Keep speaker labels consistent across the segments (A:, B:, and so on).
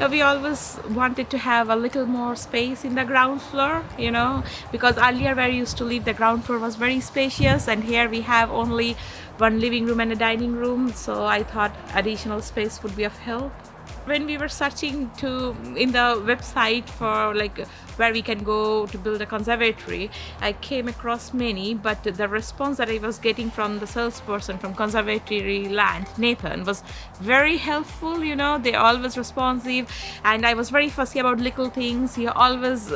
A: We always wanted to have a little more space in the ground floor, because earlier where we used to live, the ground floor was very spacious, and here we have only one living room and a dining room, so I thought additional space would be of help. When we were searching in the website for where we can go to build a conservatory, I came across many, but the response that I was getting from the salesperson from ConservatoryLand, Nathan, was very helpful. They're always responsive, and I was very fussy about little things. He always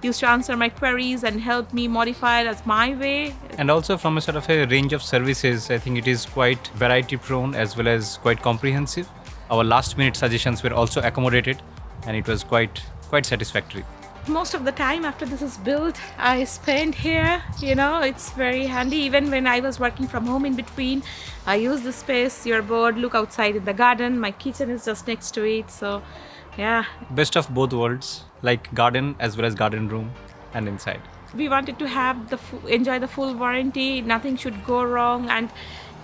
A: used to answer my queries and help me modify it as my way.
B: And also from a sort of a range of services, I think it is quite variety prone as well as quite comprehensive. Our last minute suggestions were also accommodated, and it was quite satisfactory.
A: Most of the time after this is built, I spend here. It's very handy. Even when I was working from home in between, I use the space. You're bored, look outside in the garden. My kitchen is just next to it, so yeah.
B: Best of both worlds, like garden as well as garden room and inside.
A: We wanted to have enjoy the full warranty. Nothing should go wrong, and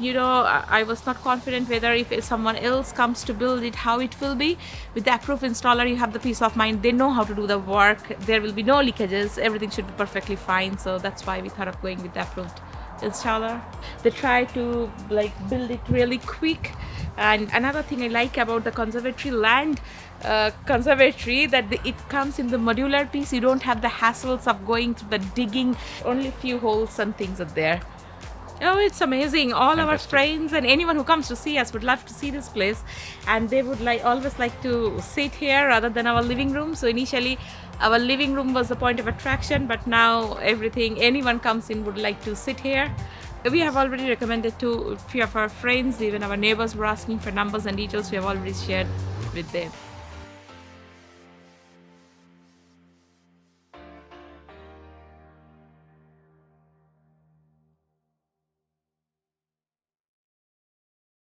A: I was not confident whether if someone else comes to build it, how it will be. With the approved installer, you have the peace of mind. They know how to do the work. There will be no leakages. Everything should be perfectly fine. So that's why we thought of going with the approved installer. They try to build it really quick. And another thing I like about the ConservatoryLand conservatory, that it comes in the modular piece. You don't have the hassles of going through the digging. Only a few holes and things are there. Oh, it's amazing. All Fantastic. Our friends and anyone who comes to see us would love to see this place, and they would always like to sit here rather than our living room. So initially our living room was the point of attraction, but now anyone comes in would like to sit here. We have already recommended to a few of our friends. Even our neighbors were asking for numbers and details. We have already shared with them.